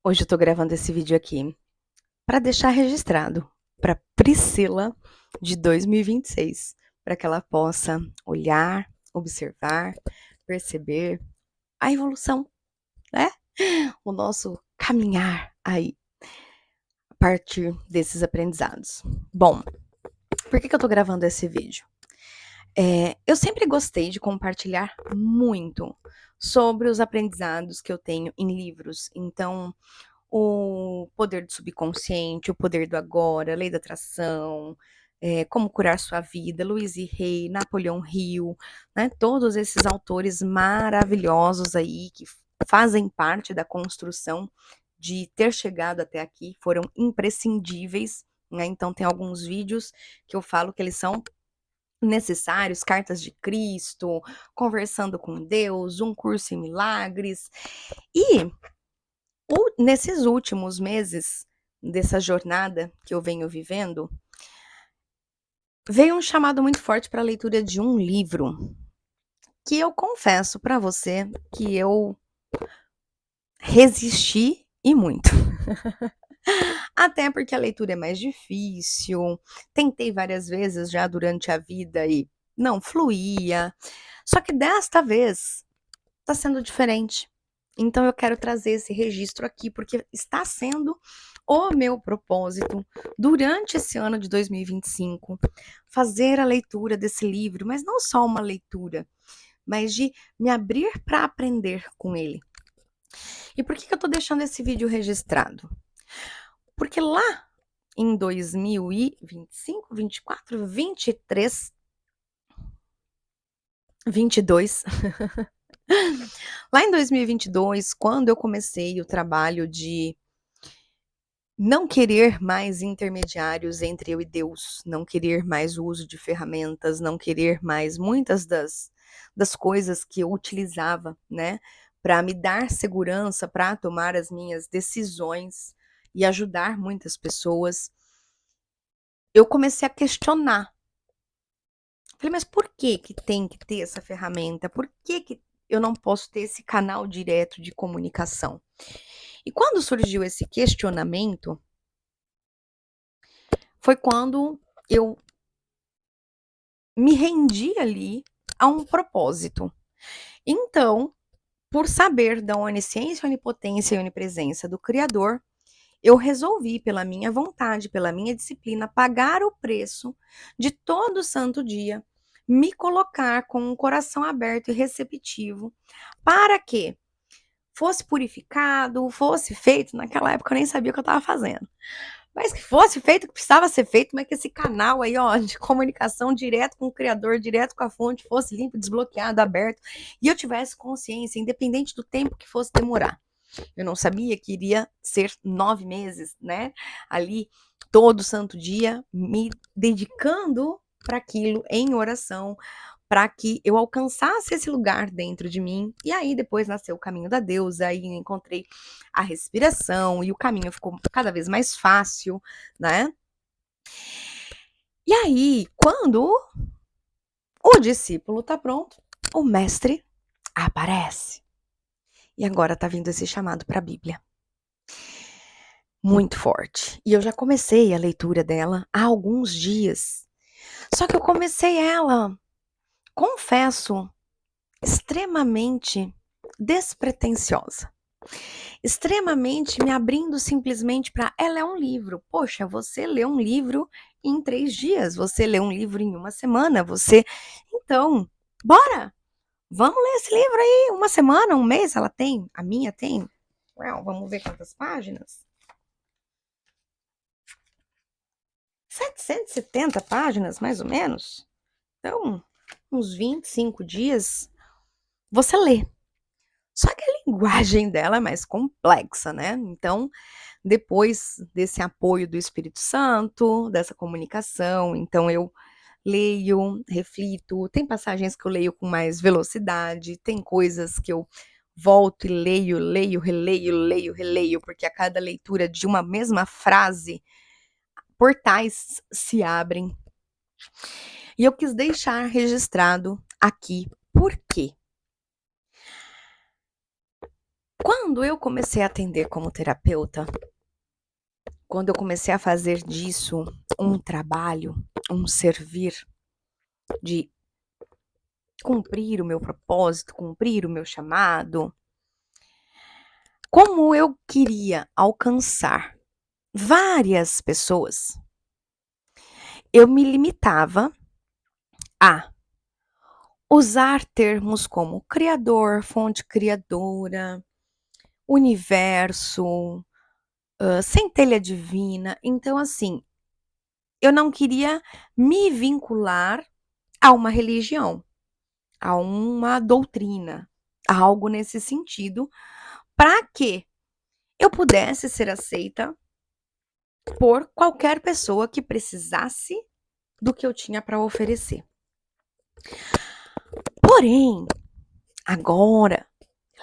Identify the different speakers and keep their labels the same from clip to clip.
Speaker 1: Hoje eu tô gravando esse vídeo aqui para deixar registrado para Priscila de 2026, para que ela possa olhar, observar, perceber a evolução, né? O nosso caminhar aí a partir desses aprendizados. Bom, por que eu tô gravando esse vídeo? Eu sempre gostei de compartilhar muito sobre os aprendizados que eu tenho em livros. Então, o poder do subconsciente, o poder do agora, a lei da atração, como curar sua vida, Louise Hay, Napoleão Hill, né? Todos esses autores maravilhosos aí que fazem parte da construção de ter chegado até aqui, foram imprescindíveis, né? Então tem alguns vídeos que eu falo que eles são necessários, cartas de Cristo, conversando com Deus, um curso em milagres. E nesses últimos meses dessa jornada que eu venho vivendo, veio um chamado muito forte para a leitura de um livro, que eu confesso para você que eu resisti e muito. Até porque a leitura é mais difícil, tentei várias vezes já durante a vida e não fluía. Só que desta vez está sendo diferente. Então eu quero trazer esse registro aqui, porque está sendo o meu propósito durante esse ano de 2025 fazer a leitura desse livro, mas não só uma leitura, mas de me abrir para aprender com ele. E por que eu estou deixando esse vídeo registrado? Porque lá em 2025, 24, 23, 22, lá em 2022, quando eu comecei o trabalho de não querer mais intermediários entre eu e Deus, não querer mais o uso de ferramentas, não querer mais muitas das coisas que eu utilizava, né, para me dar segurança, para tomar as minhas decisões e ajudar muitas pessoas, eu comecei a questionar. Falei, mas por que que tem que ter essa ferramenta? Por que que eu não posso ter esse canal direto de comunicação? E quando surgiu esse questionamento, foi quando eu me rendi ali a um propósito. Então, por saber da onisciência, onipotência e onipresença do Criador, eu resolvi, pela minha vontade, pela minha disciplina, pagar o preço de todo santo dia, me colocar com um coração aberto e receptivo, para que fosse purificado, fosse feito. Naquela época eu nem sabia o que eu estava fazendo. Mas que fosse feito o que precisava ser feito, mas que esse canal aí, ó, de comunicação direto com o Criador, direto com a fonte, fosse limpo, desbloqueado, aberto, e eu tivesse consciência, independente do tempo que fosse demorar. Eu não sabia que iria ser 9 meses, né? Ali, todo santo dia, me dedicando para aquilo em oração, para que eu alcançasse esse lugar dentro de mim. E aí depois nasceu o caminho da deusa, aí encontrei a respiração e o caminho ficou cada vez mais fácil, né? E aí, quando o discípulo tá pronto, o mestre aparece. E agora tá vindo esse chamado para a Bíblia. Muito forte. E eu já comecei a leitura dela há alguns dias. Só que eu comecei ela, confesso, extremamente despretensiosa. Extremamente me abrindo simplesmente para. Ela é um livro. Poxa, você lê um livro em 3 dias, você lê um livro em uma semana, você. Então, bora! Vamos ler esse livro aí, uma semana, um mês ela tem, a minha tem. Well, vamos ver quantas páginas. 770 páginas, mais ou menos. Então, uns 25 dias, você lê. Só que a linguagem dela é mais complexa, né? Então, depois desse apoio do Espírito Santo, dessa comunicação, então eu leio, reflito, tem passagens que eu leio com mais velocidade, tem coisas que eu volto e leio, releio, porque a cada leitura de uma mesma frase, portais se abrem. E eu quis deixar registrado aqui por quê. Quando eu comecei a atender como terapeuta, quando eu comecei a fazer disso um trabalho, um servir, de cumprir o meu propósito, cumprir o meu chamado, como eu queria alcançar várias pessoas, eu me limitava a usar termos como criador, fonte criadora, universo, centelha divina. Então, assim, eu não queria me vincular a uma religião, a uma doutrina, a algo nesse sentido, para que eu pudesse ser aceita por qualquer pessoa que precisasse do que eu tinha para oferecer. Porém, agora,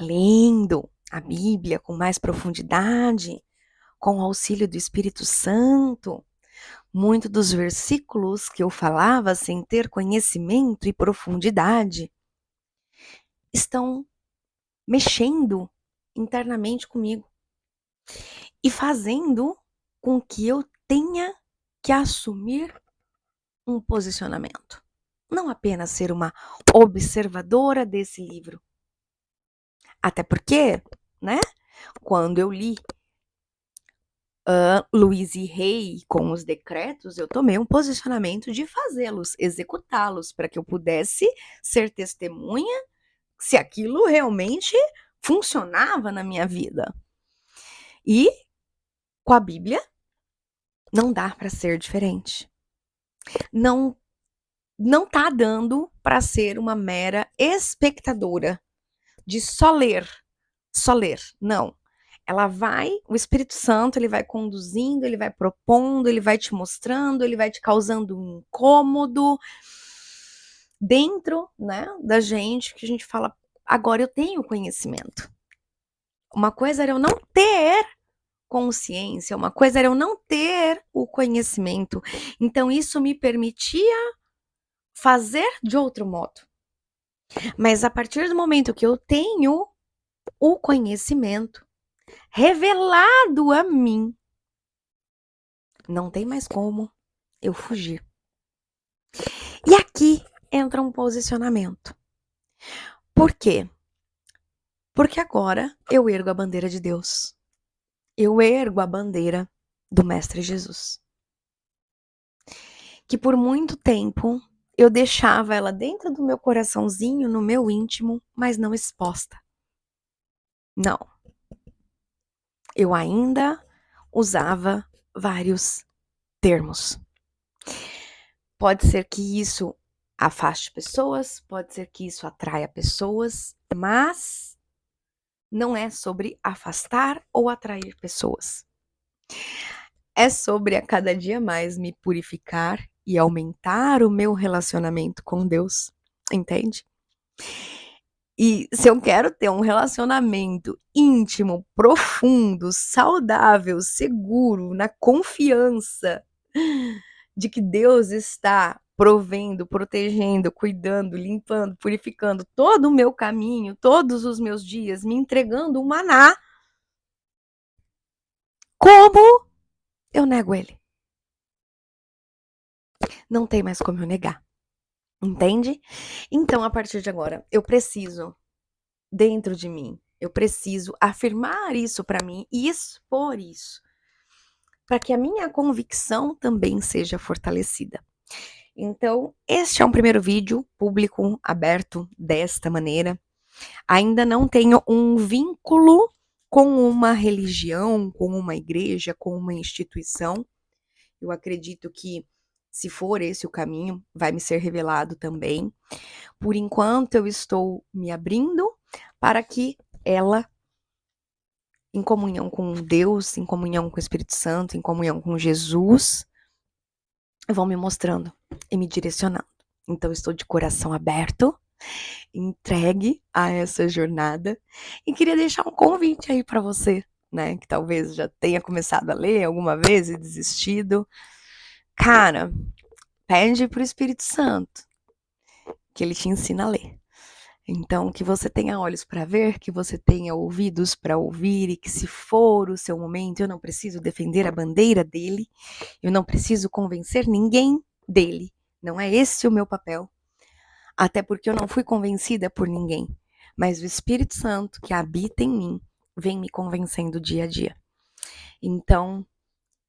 Speaker 1: lendo a Bíblia com mais profundidade, com o auxílio do Espírito Santo, muitos dos versículos que eu falava sem ter conhecimento e profundidade estão mexendo internamente comigo e fazendo com que eu tenha que assumir um posicionamento. Não apenas ser uma observadora desse livro. Até porque, né, quando eu li Luiz e Rei com os decretos, eu tomei um posicionamento de fazê-los, executá-los, para que eu pudesse ser testemunha se aquilo realmente funcionava na minha vida. E com a Bíblia não dá para ser diferente. Não tá dando para ser uma mera espectadora de só ler. Não. Ela vai, o Espírito Santo, ele vai conduzindo, ele vai propondo, ele vai te mostrando, ele vai te causando um incômodo dentro, né, da gente, que a gente fala, agora eu tenho conhecimento. Uma coisa era eu não ter consciência, uma coisa era eu não ter o conhecimento. Então isso me permitia fazer de outro modo. Mas a partir do momento que eu tenho o conhecimento revelado a mim, não tem mais como eu fugir. E aqui entra um posicionamento. Por quê? Porque agora eu ergo a bandeira de Deus. Eu ergo a bandeira do Mestre Jesus. Que por muito tempo eu deixava ela dentro do meu coraçãozinho, no meu íntimo, mas não exposta. Não. Eu ainda usava vários termos. Pode ser que isso afaste pessoas, pode ser que isso atraia pessoas, mas não é sobre afastar ou atrair pessoas. É sobre a cada dia mais me purificar e aumentar o meu relacionamento com Deus, entende? E se eu quero ter um relacionamento íntimo, profundo, saudável, seguro, na confiança de que Deus está provendo, protegendo, cuidando, limpando, purificando todo o meu caminho, todos os meus dias, me entregando um maná, como eu nego ele? Não tem mais como eu negar, entende? Então, a partir de agora, eu preciso, dentro de mim, eu preciso afirmar isso para mim e expor isso, para que a minha convicção também seja fortalecida. Então, este é um primeiro vídeo público aberto desta maneira. Ainda não tenho um vínculo com uma religião, com uma igreja, com uma instituição. Eu acredito que, se for esse o caminho, vai me ser revelado também. Por enquanto, eu estou me abrindo para que ela, em comunhão com Deus, em comunhão com o Espírito Santo, em comunhão com Jesus, vão me mostrando e me direcionando. Então, eu estou de coração aberto, entregue a essa jornada, e queria deixar um convite aí para você, né, que talvez já tenha começado a ler alguma vez e desistido. Cara, pede pro Espírito Santo que ele te ensina a ler. Então, que você tenha olhos para ver, que você tenha ouvidos para ouvir e que, se for o seu momento, eu não preciso defender a bandeira dele, eu não preciso convencer ninguém dele. Não é esse o meu papel. Até porque eu não fui convencida por ninguém. Mas o Espírito Santo que habita em mim vem me convencendo dia a dia. Então,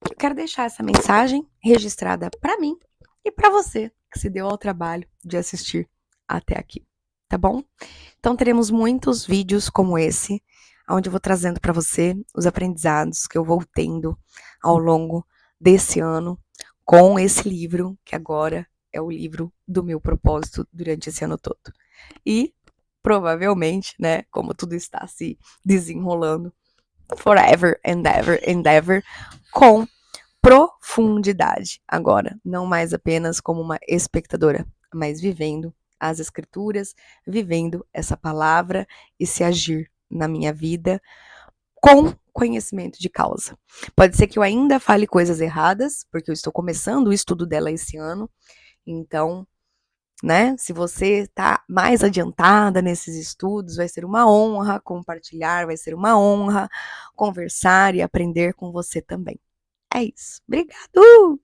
Speaker 1: eu quero deixar essa mensagem registrada para mim e para você que se deu ao trabalho de assistir até aqui, tá bom? Então teremos muitos vídeos como esse, onde eu vou trazendo para você os aprendizados que eu vou tendo ao longo desse ano com esse livro, que agora é o livro do meu propósito durante esse ano todo. E provavelmente, né, como tudo está se desenrolando, forever and ever and ever, com profundidade agora, não mais apenas como uma espectadora, mas vivendo as escrituras, vivendo essa palavra, esse agir na minha vida com conhecimento de causa. Pode ser que eu ainda fale coisas erradas, porque eu estou começando o estudo dela esse ano, então, né, se você está mais adiantada nesses estudos, vai ser uma honra compartilhar, vai ser uma honra conversar e aprender com você também. É isso. Obrigado!